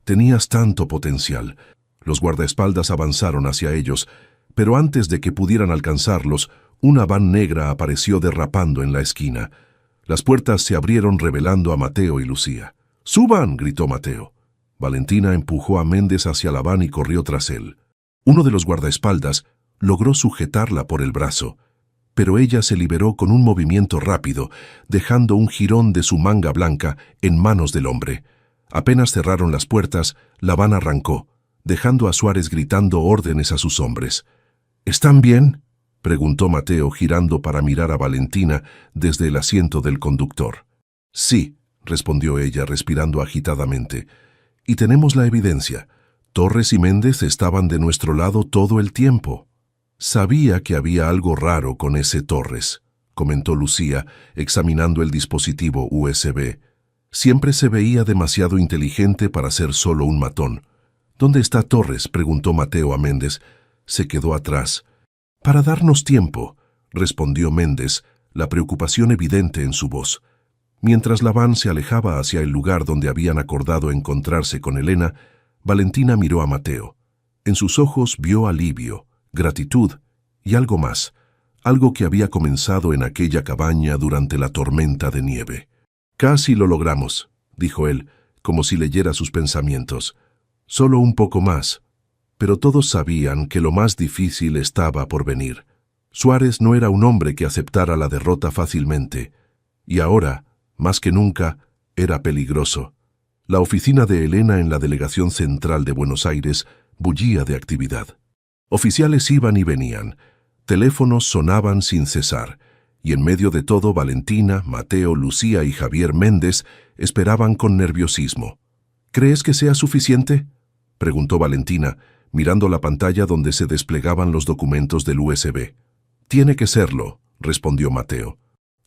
«Tenías tanto potencial». Los guardaespaldas avanzaron hacia ellos, pero antes de que pudieran alcanzarlos, una van negra apareció derrapando en la esquina. Las puertas se abrieron revelando a Mateo y Lucía. «¡Suban!», gritó Mateo. Valentina empujó a Méndez hacia la van y corrió tras él. Uno de los guardaespaldas logró sujetarla por el brazo, pero ella se liberó con un movimiento rápido, dejando un jirón de su manga blanca en manos del hombre. Apenas cerraron las puertas, la van arrancó, dejando a Suárez gritando órdenes a sus hombres. «¿Están bien?», preguntó Mateo, girando para mirar a Valentina desde el asiento del conductor. «Sí», respondió ella, respirando agitadamente. «Y tenemos la evidencia. Torres y Méndez estaban de nuestro lado todo el tiempo». «Sabía que había algo raro con ese Torres», comentó Lucía, examinando el dispositivo USB. «Siempre se veía demasiado inteligente para ser solo un matón». «¿Dónde está Torres?», preguntó Mateo a Méndez. Se quedó atrás. «Para darnos tiempo», respondió Méndez, la preocupación evidente en su voz. Mientras la van se alejaba hacia el lugar donde habían acordado encontrarse con Elena, Valentina miró a Mateo. En sus ojos vio alivio, gratitud y algo más, algo que había comenzado en aquella cabaña durante la tormenta de nieve. «Casi lo logramos», dijo él, como si leyera sus pensamientos. «Solo un poco más». Pero todos sabían que lo más difícil estaba por venir. Suárez no era un hombre que aceptara la derrota fácilmente, y ahora, más que nunca, era peligroso. La oficina de Elena en la Delegación Central de Buenos Aires bullía de actividad. Oficiales iban y venían, teléfonos sonaban sin cesar, y en medio de todo Valentina, Mateo, Lucía y Javier Méndez esperaban con nerviosismo. «¿Crees que sea suficiente?», preguntó Valentina, mirando la pantalla donde se desplegaban los documentos del USB. «Tiene que serlo», respondió Mateo.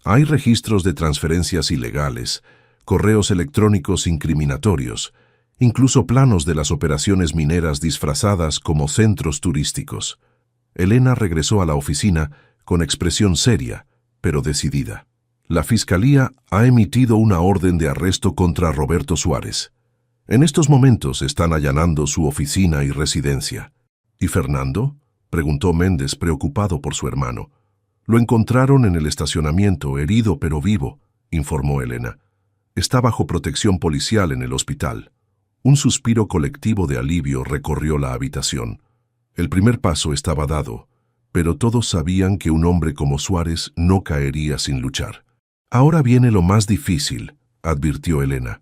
«Hay registros de transferencias ilegales, correos electrónicos incriminatorios, incluso planos de las operaciones mineras disfrazadas como centros turísticos». Elena regresó a la oficina con expresión seria, pero decidida. «La Fiscalía ha emitido una orden de arresto contra Roberto Suárez. En estos momentos están allanando su oficina y residencia». «¿Y Fernando?», preguntó Méndez, preocupado por su hermano. «Lo encontraron en el estacionamiento, herido pero vivo», informó Elena. «Está bajo protección policial en el hospital». Un suspiro colectivo de alivio recorrió la habitación. El primer paso estaba dado, pero todos sabían que un hombre como Suárez no caería sin luchar. «Ahora viene lo más difícil», advirtió Elena.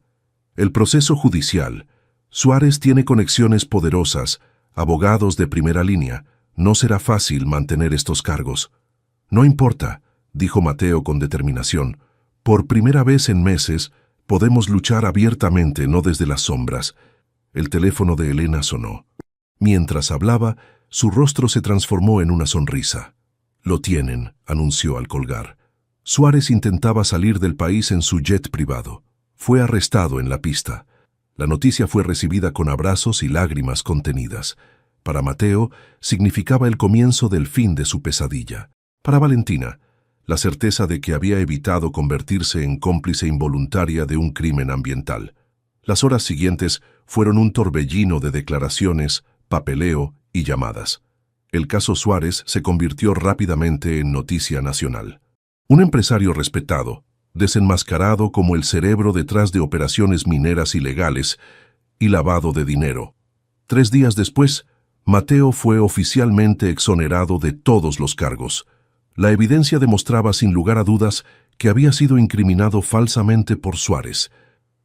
«El proceso judicial. Suárez tiene conexiones poderosas, abogados de primera línea. No será fácil mantener estos cargos». «No importa», dijo Mateo con determinación. «Por primera vez en meses podemos luchar abiertamente, no desde las sombras». El teléfono de Elena sonó. Mientras hablaba, su rostro se transformó en una sonrisa. «Lo tienen», anunció al colgar. Suárez intentaba salir del país en su jet privado. Fue arrestado en la pista. La noticia fue recibida con abrazos y lágrimas contenidas. Para Mateo, significaba el comienzo del fin de su pesadilla. Para Valentina, la certeza de que había evitado convertirse en cómplice involuntaria de un crimen ambiental. Las horas siguientes fueron un torbellino de declaraciones, papeleo y llamadas. El caso Suárez se convirtió rápidamente en noticia nacional. Un empresario respetado, desenmascarado como el cerebro detrás de operaciones mineras ilegales y lavado de dinero. 3 días después, Mateo fue oficialmente exonerado de todos los cargos. La evidencia demostraba sin lugar a dudas que había sido incriminado falsamente por Suárez,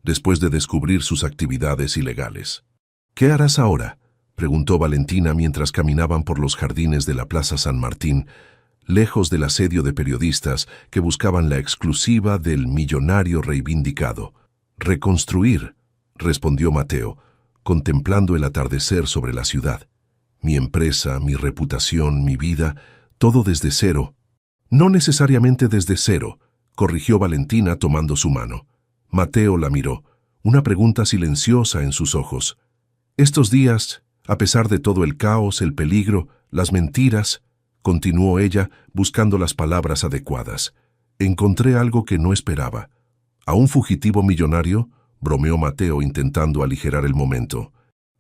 después de descubrir sus actividades ilegales. «¿Qué harás ahora?», preguntó Valentina mientras caminaban por los jardines de la Plaza San Martín, lejos del asedio de periodistas que buscaban la exclusiva del millonario reivindicado. «Reconstruir», respondió Mateo, contemplando el atardecer sobre la ciudad. «Mi empresa, mi reputación, mi vida, todo desde cero». «No necesariamente desde cero», corrigió Valentina tomando su mano. Mateo la miró, una pregunta silenciosa en sus ojos. «Estos días, a pesar de todo el caos, el peligro, las mentiras», continuó ella buscando las palabras adecuadas, «encontré algo que no esperaba». «¿A un fugitivo millonario?», bromeó Mateo intentando aligerar el momento.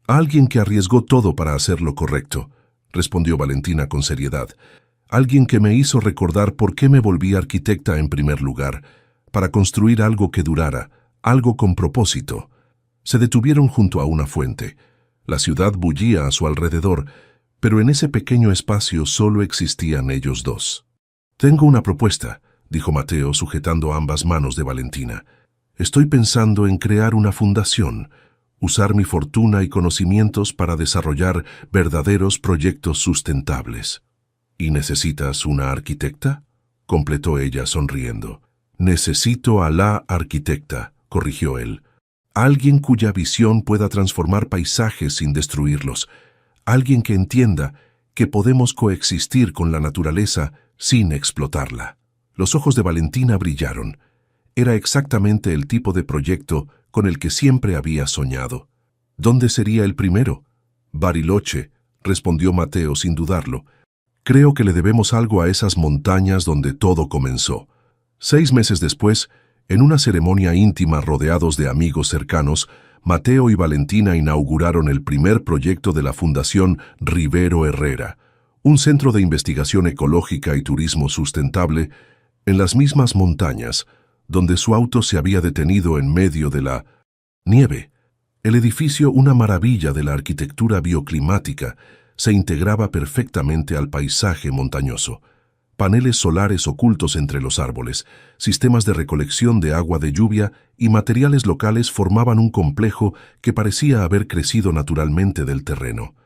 «A alguien que arriesgó todo para hacer lo correcto», respondió Valentina con seriedad. «Alguien que me hizo recordar por qué me volví arquitecta en primer lugar, para construir algo que durara, algo con propósito». Se detuvieron junto a una fuente. La ciudad bullía a su alrededor, pero en ese pequeño espacio solo existían ellos dos. «Tengo una propuesta», dijo Mateo sujetando ambas manos de Valentina. «Estoy pensando en crear una fundación, usar mi fortuna y conocimientos para desarrollar verdaderos proyectos sustentables». «¿Y necesitas una arquitecta?», completó ella sonriendo. «Necesito a la arquitecta», corrigió él. «Alguien cuya visión pueda transformar paisajes sin destruirlos. Alguien que entienda que podemos coexistir con la naturaleza sin explotarla». Los ojos de Valentina brillaron. Era exactamente el tipo de proyecto con el que siempre había soñado. «¿Dónde sería el primero?». «Bariloche», respondió Mateo sin dudarlo. «Creo que le debemos algo a esas montañas donde todo comenzó». 6 meses después, en una ceremonia íntima rodeados de amigos cercanos, Mateo y Valentina inauguraron el primer proyecto de la Fundación Rivero Herrera, un centro de investigación ecológica y turismo sustentable en las mismas montañas, donde su auto se había detenido en medio de la nieve. El edificio, una maravilla de la arquitectura bioclimática, se integraba perfectamente al paisaje montañoso. Paneles solares ocultos entre los árboles, sistemas de recolección de agua de lluvia y materiales locales formaban un complejo que parecía haber crecido naturalmente del terreno.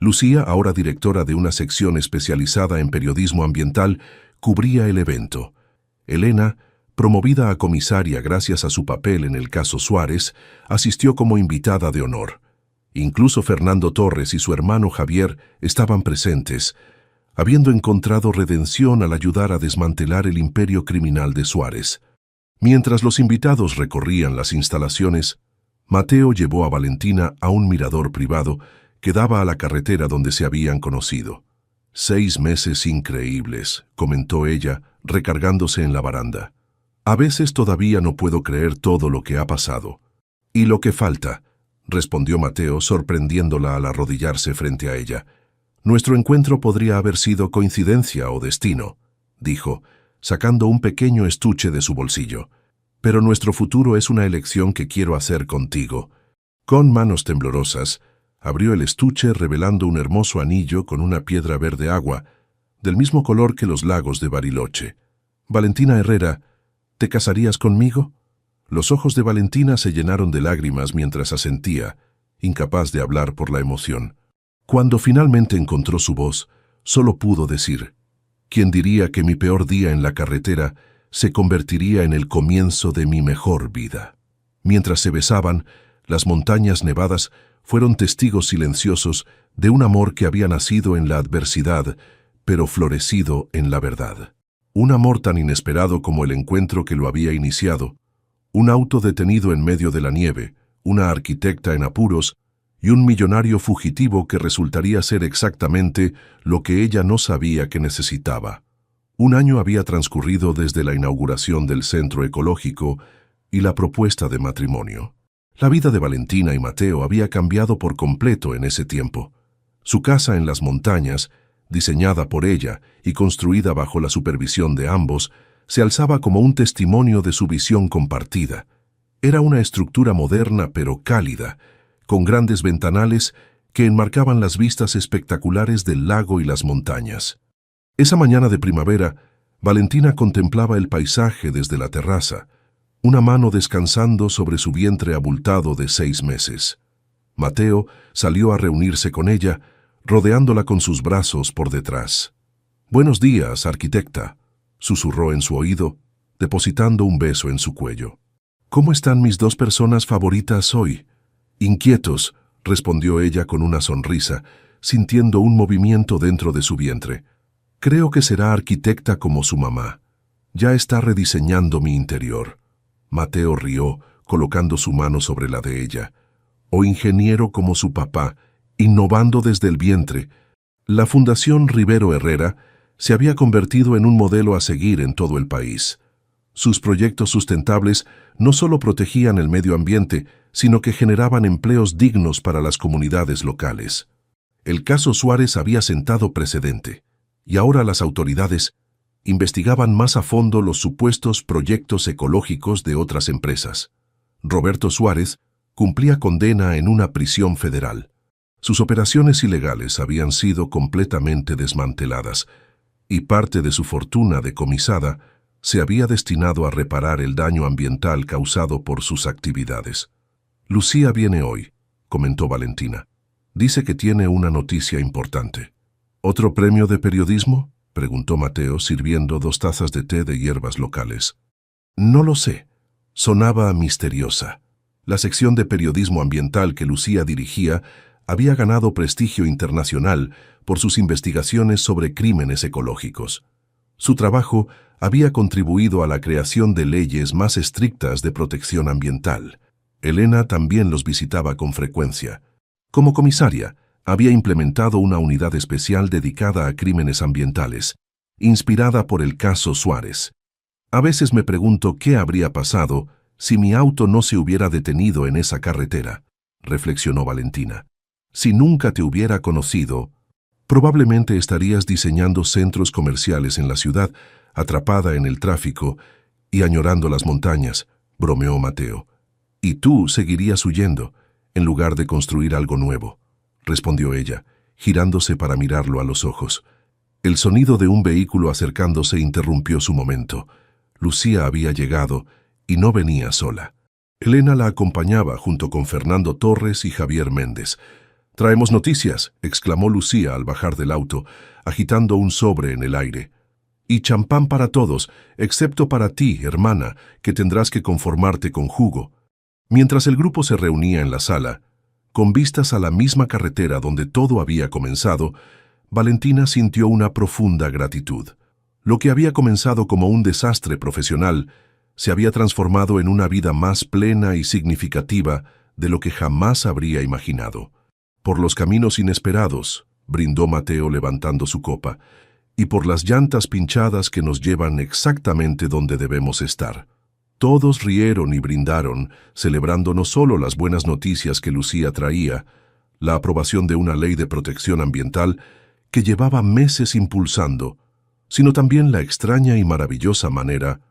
Lucía, ahora directora de una sección especializada en periodismo ambiental, cubría el evento. Elena, promovida a comisaria gracias a su papel en el caso Suárez, asistió como invitada de honor. Incluso Fernando Torres y su hermano Javier estaban presentes, habiendo encontrado redención al ayudar a desmantelar el imperio criminal de Suárez. Mientras los invitados recorrían las instalaciones, Mateo llevó a Valentina a un mirador privado que daba a la carretera donde se habían conocido. 6 meses increíbles, comentó ella, recargándose en la baranda. A veces todavía no puedo creer todo lo que ha pasado. ¿Y lo que falta?, respondió Mateo, sorprendiéndola al arrodillarse frente a ella. Nuestro encuentro podría haber sido coincidencia o destino, dijo, sacando un pequeño estuche de su bolsillo. Pero nuestro futuro es una elección que quiero hacer contigo. Con manos temblorosas, abrió el estuche revelando un hermoso anillo con una piedra verde agua, del mismo color que los lagos de Bariloche. Valentina Herrera, ¿te casarías conmigo? Los ojos de Valentina se llenaron de lágrimas mientras asentía, incapaz de hablar por la emoción. Cuando finalmente encontró su voz, solo pudo decir, «¿Quién diría que mi peor día en la carretera se convertiría en el comienzo de mi mejor vida?» Mientras se besaban, las montañas nevadas fueron testigos silenciosos de un amor que había nacido en la adversidad, pero florecido en la verdad. Un amor tan inesperado como el encuentro que lo había iniciado, un auto detenido en medio de la nieve, una arquitecta en apuros y un millonario fugitivo que resultaría ser exactamente lo que ella no sabía que necesitaba. 1 año había transcurrido desde la inauguración del centro ecológico y la propuesta de matrimonio. La vida de Valentina y Mateo había cambiado por completo en ese tiempo. Su casa en las montañas, diseñada por ella y construida bajo la supervisión de ambos, se alzaba como un testimonio de su visión compartida. Era una estructura moderna pero cálida, con grandes ventanales que enmarcaban las vistas espectaculares del lago y las montañas. Esa mañana de primavera, Valentina contemplaba el paisaje desde la terraza, una mano descansando sobre su vientre abultado de 6 meses. Mateo salió a reunirse con ella, rodeándola con sus brazos por detrás. «Buenos días, arquitecta», susurró en su oído, depositando un beso en su cuello. «¿Cómo están mis 2 personas favoritas hoy?» «Inquietos», respondió ella con una sonrisa, sintiendo un movimiento dentro de su vientre. «Creo que será arquitecta como su mamá. Ya está rediseñando mi interior». Mateo rió, colocando su mano sobre la de ella. «O ingeniero como su papá, innovando desde el vientre». La Fundación Rivero Herrera se había convertido en un modelo a seguir en todo el país. Sus proyectos sustentables no solo protegían el medio ambiente, sino que generaban empleos dignos para las comunidades locales. El caso Suárez había sentado precedente, y ahora las autoridades investigaban más a fondo los supuestos proyectos ecológicos de otras empresas. Roberto Suárez cumplía condena en una prisión federal. Sus operaciones ilegales habían sido completamente desmanteladas, y parte de su fortuna decomisada se había destinado a reparar el daño ambiental causado por sus actividades. «Lucía viene hoy», comentó Valentina. «Dice que tiene una noticia importante». «¿Otro premio de periodismo?», preguntó Mateo, sirviendo 2 tazas de té de hierbas locales. «No lo sé». Sonaba misteriosa. La sección de periodismo ambiental que Lucía dirigía había ganado prestigio internacional por sus investigaciones sobre crímenes ecológicos. Su trabajo había contribuido a la creación de leyes más estrictas de protección ambiental. Elena también los visitaba con frecuencia. Como comisaria, había implementado una unidad especial dedicada a crímenes ambientales, inspirada por el caso Suárez. «A veces me pregunto qué habría pasado si mi auto no se hubiera detenido en esa carretera», reflexionó Valentina. «Si nunca te hubiera conocido, probablemente estarías diseñando centros comerciales en la ciudad, atrapada en el tráfico y añorando las montañas», bromeó Mateo. «Y tú seguirías huyendo, en lugar de construir algo nuevo», respondió ella, girándose para mirarlo a los ojos. El sonido de un vehículo acercándose interrumpió su momento. Lucía había llegado y no venía sola. Elena la acompañaba junto con Fernando Torres y Javier Méndez. «Traemos noticias», exclamó Lucía al bajar del auto, agitando un sobre en el aire. «Y champán para todos, excepto para ti, hermana, que tendrás que conformarte con jugo». Mientras el grupo se reunía en la sala, con vistas a la misma carretera donde todo había comenzado, Valentina sintió una profunda gratitud. Lo que había comenzado como un desastre profesional se había transformado en una vida más plena y significativa de lo que jamás habría imaginado. «Por los caminos inesperados», brindó Mateo levantando su copa, «y por las llantas pinchadas que nos llevan exactamente donde debemos estar». Todos rieron y brindaron, celebrando no solo las buenas noticias que Lucía traía, la aprobación de una ley de protección ambiental que llevaba meses impulsando, sino también la extraña y maravillosa manera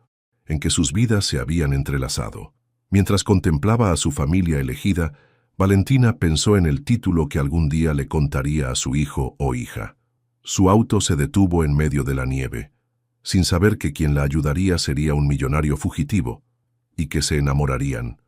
en que sus vidas se habían entrelazado. Mientras contemplaba a su familia elegida, Valentina pensó en el título que algún día le contaría a su hijo o hija. Su auto se detuvo en medio de la nieve, sin saber que quien la ayudaría sería un millonario fugitivo, y que se enamorarían.